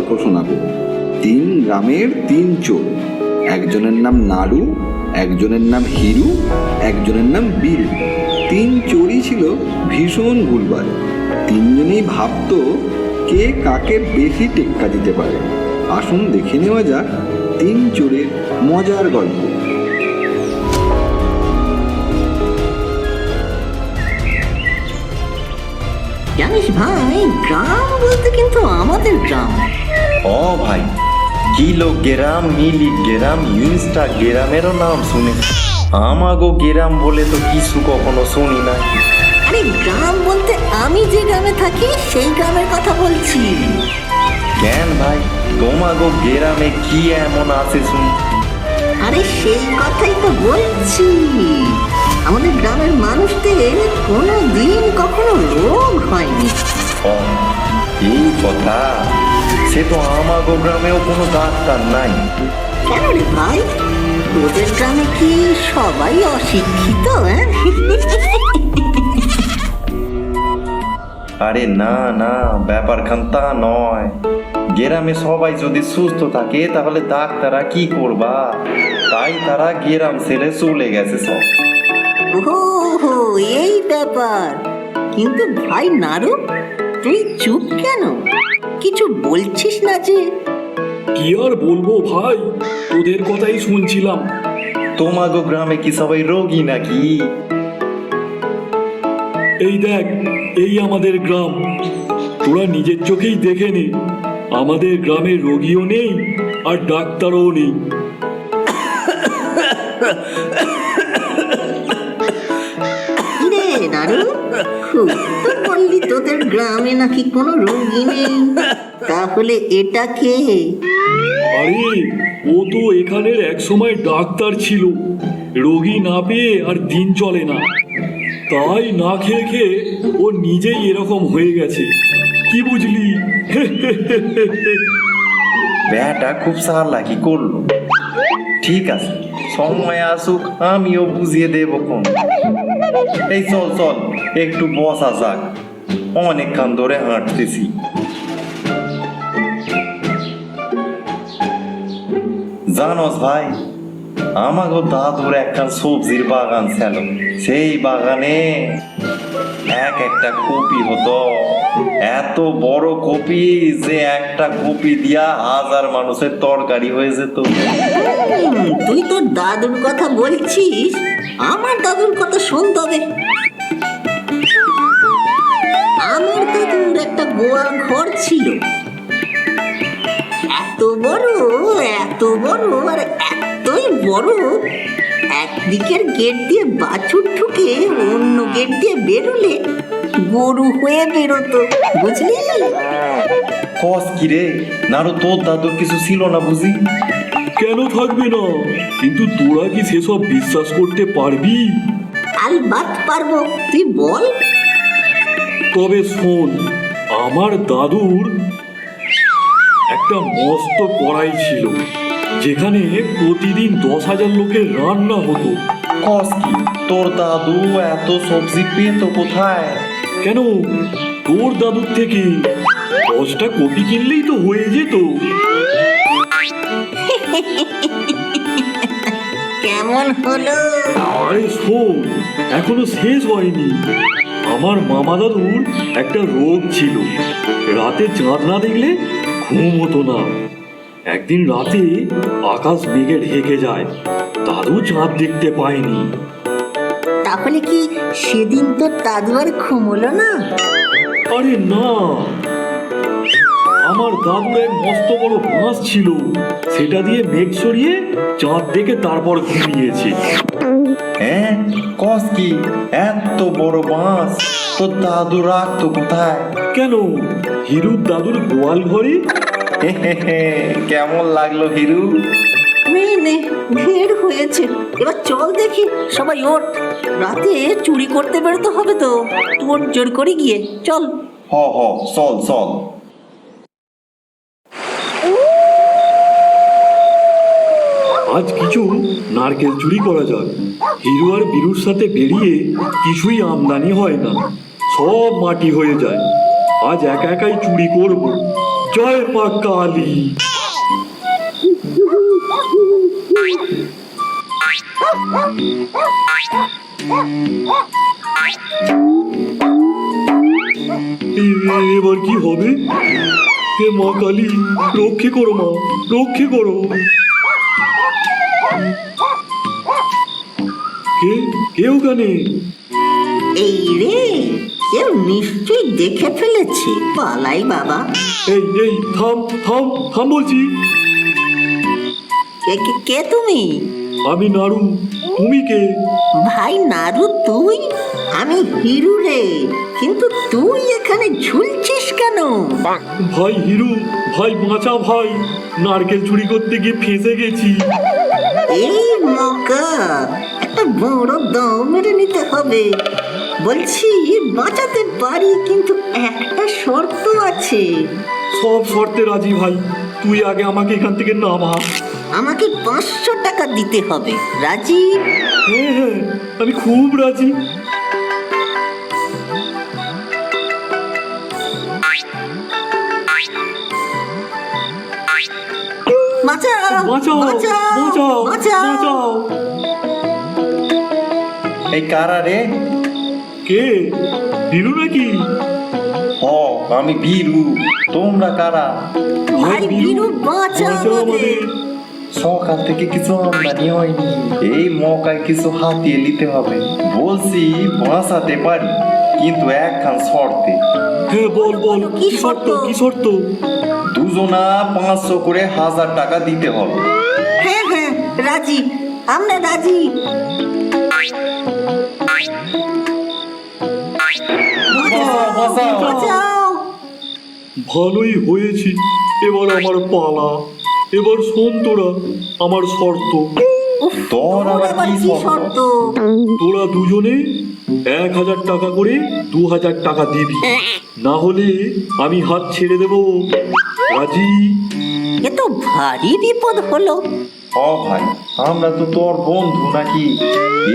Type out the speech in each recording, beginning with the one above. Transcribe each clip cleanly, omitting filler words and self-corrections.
গল্প শোনাবো। 3 গ্রামের 3 চোর। একজনের নাম নাড়ু, একজনের নাম হিরু, একজনের নাম বীরু। 3 চোরই ছিল ভীষণ ভুলবার। 3 জনেই ভাবতো কে কাকে বেশি টেক্কা দিতে পারে। আসুন দেখে নেওয়া যাক 3 চোরের মজার গল্প। জানিস ভাই, গ্রাম বলতে কিন্তু আমাদের গ্রাম। ও ভাই, কিলোগ্রাম, মিলিগ্রাম, ইনস্টাগ্রামেরও নাম শুনে, আমাগো গ্রাম বলে তো কিছু কখনো শুনি না। আরে গ্রাম বলতে আমি যে গ্রামে থাকি সেই গ্রামের কথা বলছি। কেন ভাই, তোমাগো গ্রামে কি এমন আছে শুনি? আরে সেই কথাই তো বলছি। আমাদের গ্রামের মানুষদের কোনো দিন কখনো রোগ হয়নি। ও, এই কথা। সে তো আমাগো গ্রামেও কোনো ডাক্তার নাই। কেন রে ভাই, তোদের গ্রামে কি সবাই অশিক্ষিত? আরে না না, ব্যাপারখান তা নয়। গ্রামে সবাই যদি সুস্থ থাকে তাহলে ডাক্তাররা কি করবা? তাই তারা গ্রাম ছেড়ে চলে গেছে সব। ওহো, এই ব্যাপার। কিন্তু ভাই নাড়ু, তুই চুপ কেন? কিছু বলছিস না যে? কি আর বলবো ভাই, তোদের কথাই শুনছিলাম। তোমাগো গ্রামে কি সবাই রোগী নাকি? এই দেখ, এই আমাদের গ্রাম। তোরা নিজের চোখেই দেখে নে, আমাদের গ্রামে রোগীও নেই আর ডাক্তারও নেই। রে নাড়ু, খুব তো বললি তোদের গ্রামে নাকি কোনো রোগী নেই। তাহলে এটা কে? আরে ও তো এখানের একসময় ডাক্তার ছিল। রোগী না পেয়ে আর দিন চলে না, তাই না খেয়ে খেয়ে ও নিজেই এরকম হয়ে গেছে। কি বুঝলি? ব্যাটা খুব চালাকি করলো। ঠিক আছে, সময় আসুক, আমিও বুঝিয়ে দেবো কোন। এই চল চল, একটু বসা যাক, অনেকক্ষণ ধরে হাঁটতেছি। জানোস ভাই, আমাগো দাদুর একখান সবজির বাগান ছিল। সেই বাগানে একটা কপি হতো, এত বড় কপি যে একটা কপি দিয়া 1000 মানুষের তরকারি হয়ে যেত। তুই তোর দাদুর কথা বলছিস? আমার দাদুর কথা শোন তবে। আমার দাদুর একটা গোয়াল ঘর ছিল, এত বড় আর এতই বড়, একদিকের গেট দিয়ে বাছুর ঢুকে অন্য গেট দিয়ে বেরোলে গরু হয়ে বেরোতো, বুঝলি? কস কি রে নারু, তোর দাদুর কিছু ছিল না বুঝি? কেন থাকবে না? কিন্তু তোরা কি সেসব বিশ্বাস করতে পারবি? আলবাত পারবো, তুই বল। তবে শোন, আমার দাদুর একটা মস্ত কড়াই ছিল, যেখানে প্রতিদিন 10,000 লোকের রান্না হতো। কস কি, তোর দাদু এত সবজি পেতো কোথায়? কেন, তোর দাদুর থেকে 10টা কপি কিনলেই তো হয়ে যেত। কেমন হলো? আরে শোন, এখনো শেষ হয়নি। আমার মামা দাদুর একটা রোগ ছিল, রাতে চাঁদ না দেখলে ঘুম হতো না। একদিন রাতে আকাশ মেঘে ঢেকে যায়, দাদু চাঁদ দেখতে পায়নি। তাহলে কি সেদিন তো দাদু আর ঘুমোলো না? আরে না, আমার দাদুর এক মস্ত বড় বাঁশ ছিল, সেটা দিয়ে মেঘ সরিয়ে চাঁদ দেখে তারপর ঘুমিয়েছে। হ্যাঁ, কস কি, এত বড় বাঁশ তোর দাদু রাখতো কোথায়? কেন, হিরুর দাদুর গোয়াল ঘরে। কেমন লাগলো হিরু? নে, ঢের হয়েছে, এবার চল দেখি। সবাই ওঠ, রাতে চুরি করতে বেরোতে হবে তো, তোর জোর করে গিয়ে চল। চল চল। আজ কিছু নারকেল চুরি করা যাক। হিরু আর বীরুর সাথে বেরিয়ে কিছুই আমদানি হয় না, সব মাটি হয়ে যায়। আজ একা একাই চুরি করব, চ। জয় মা কালী। এবার কি হবে? হে মা কালী, রক্ষে করো মা, রক্ষে করো। কে কে ওখানে? এই রে, কেউ নিশ্চয়ই দেখে ফেলেছে। পালাই বাবা। এই এই থাম থাম থাম বলছি। কে তুমি? আমি নাড়ু, তুমি কে? ভাই নারু তুই? আমি হিরু রে। কিন্তু তুই এখানে ঝুলছিস কেন? ভাই হিরু, ভাই বাঁচা ভাই, নারকেল চুরি করতে গিয়ে ফেঁসে গেছি। এই মকা, একটা বড় দম মেরে নিতে হবে। বলছি বাঁচাতে পারি, কিন্তু একটা শর্ত আছে। সব শর্তে রাজি ভাই, তুই আগে আমাকে এখান থেকে নামা। আমাকে 500 টাকা দিতে হবে। রাজি? হ্যাঁ হ্যাঁ, আমি খুব রাজি। বাঁচাও বাঁচাও বাঁচাও বাঁচাও বাঁচাও। বাঁচাও। এই কারা রে? কে? হিরু নাকি? আমি বীরু। তোমরা কারা? ভাই বিনু, বাঁচাও আমাদের। সকাল থেকে কিছু আমদানি হয়নি, এই মকায় কিছু হাতিয়ে নিতে হবে। বলছি বাঁচাতে পারি, কিন্তু একখান শর্তে। হ্যাঁ বল বল, কি কি শর্ত শর্ত? কি শর্ত? দুজনা 500 করে 1000 টাকা দিতে হবে। হ্যাঁ হ্যাঁ, রাজি, আমরা রাজি। বাঁচাও। বাঁচাও। ভালোই হয়েছি, এবার আমার পালা। এবার শোন তোরা আমার শর্ত। তোর আবার আবার কি কি শর্ত? শর্ত? তোরা দুজনে 1000 টাকা করে 2000 টাকা দিবি, না হলে আমি হাত ছেড়ে দেব। রাজি? এ তো ভারী বিপদ হলো। ভাই, আমরা তো তোর বন্ধু নাকি,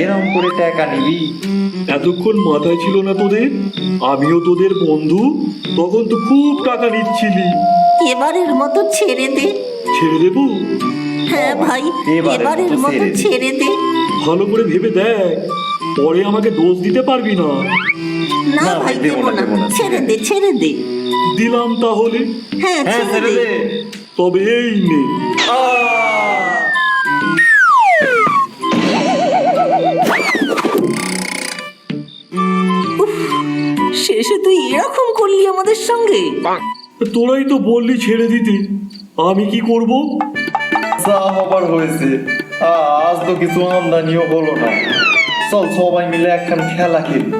এরম করে টাকা নিবি? এতক্ষণ মাথায় ছিল না তোদের? আমিও তোদের বন্ধু, তখন তো খুব টাকা নিচ্ছিলি। এবারের মতো ছেড়ে দে। ছেড়ে দেবো? হ্যাঁ ভাই, এবারের এবারের মতো মতো ছেড়ে দে। ছেড়ে দে। ভালো করে ভেবে দেখ, পরে আমাকে দোষ দিতে পারবি না। না না, ভাই, দেবো দেবো না, না। দেবো না। ছেড়ে দে, ছেড়ে দে। দিলাম তাহলে, হ্যাঁ, হ্যাঁ, ছেড়ে ছেড়ে দে। দে। তবে এই নে। শেষে তুই এরকম করলি আমাদের সঙ্গে? তোরাই তো বললি ছেড়ে দিতে, আমি কি করব? যা হবার হয়েছে, আজ তো কিছু আমদানিও হলো না। চল সবাই মিলে একখান খেলা খেলি।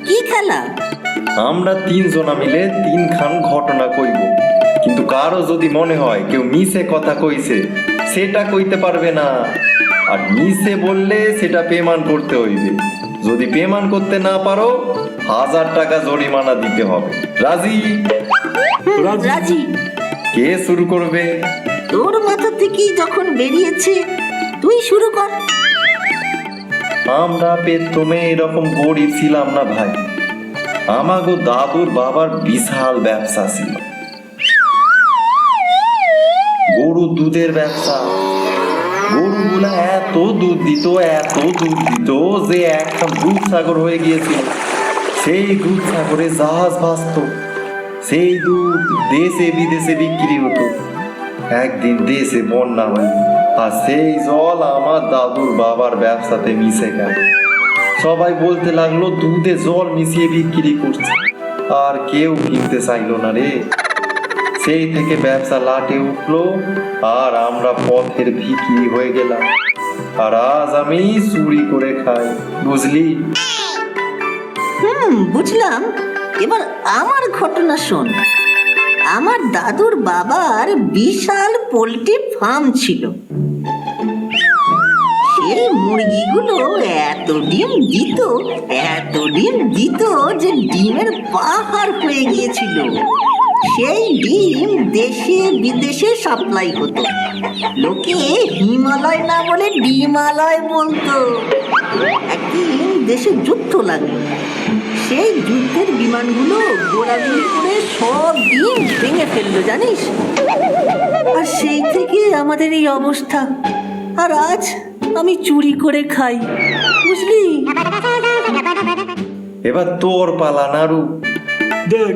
কি খেলা? আমরা 3 জনা মিলে 3 খান ঘটনা কইব, কিন্তু কারো যদি মনে হয় কেউ মিছে কথা কইছে, সেটা কইতে পারবে না। আর মিছে বললে সেটা পেমান করতে হইবে। যদি পেমান করতে না পারো, 1000 টাকা জরিমানা দিতে হবে। রাজি? রাজি। রাজি। কে শুরু করবে? তোর মাথা থেকেই যখন বেরিয়েছে, তুই শুরু কর। আমরা প্রথমে এরকম গরিব ছিলাম না ভাই। আমাগো দাদুর বাবার বিশাল ব্যবসা ছিল, গরুর দুধের ব্যবসা। গরুগুলা এত দুধ দিত, এত দুধ দিত যে একটা দুধ সাগর হয়ে গিয়েছিল। সেই দুধ সাগরে জাহাজ ভাসত, সেই দুধ দেশে বিদেশে বিক্রি হতো। একদিন দেশে বন্যা হয়, আর সেই জল আমার দাদুর বাবার ব্যবসাতে মিশে গেল। সবাই বলতে লাগলো দুধে জল মিশিয়ে বিক্রি করছে, আর কেউ কিনতে চাইলো না রে। সেই থেকে ব্যবসা লাটে উঠলো, আর আমরা পথের ভিখিরি হয়ে গেলাম। আর আজ আমি চুরি করে খাই, বুঝলি? বুঝলাম। এবার আমার ঘটনা শোন। আমার দাদুর বাবার বিশাল পোল্ট্রি ফার্ম ছিল। সেই মুরগিগুলো এত ডিম দিত, এত ডিম দিত যে ডিমের পাহাড় হয়ে গিয়েছিল। সেই ডিম দেশে বিদেশে সাপ্লাই হতো। লোকে হিমালয় না বলে ডিমালয় বলতো। একদিন দেশে যুদ্ধ লাগলো। সেই যুদ্ধের বিমানগুলো গোলাগুলি করে সব ডিম ভেঙে ফেললো জানিস। আর সেই থেকে আমাদের এই অবস্থা। আর আজ আমি চুরি করে খাই, বুঝলি? এবার তোর পালা নাড়ু। দেখ,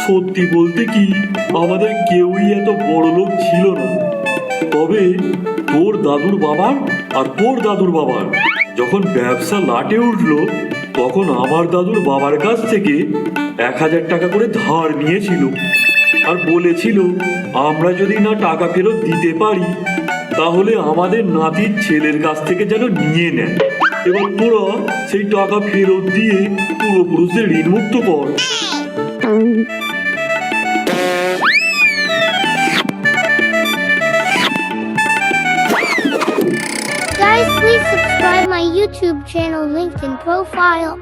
সত্যি বলতে কি আমাদের কেউই এত বড় লোক ছিল না। তবে তোর দাদুর বাবার আর তোর দাদুর বাবার যখন ব্যবসা লাটে উঠলো, তখন আমার দাদুর বাবার কাছ থেকে 1,000 টাকা করে ধার নিয়েছিল আর বলেছিল আমরা যদি না টাকা ফেরত দিতে পারি তাহলে আমাদের নাতির ছেলের কাছ থেকে যেন নিয়ে নেয়। এবার তোরা সেই টাকা ফেরত দিয়ে পূর্বপুরুষদের ঋণ মুক্ত কর। Guys, please subscribe my YouTube channel linked in profile.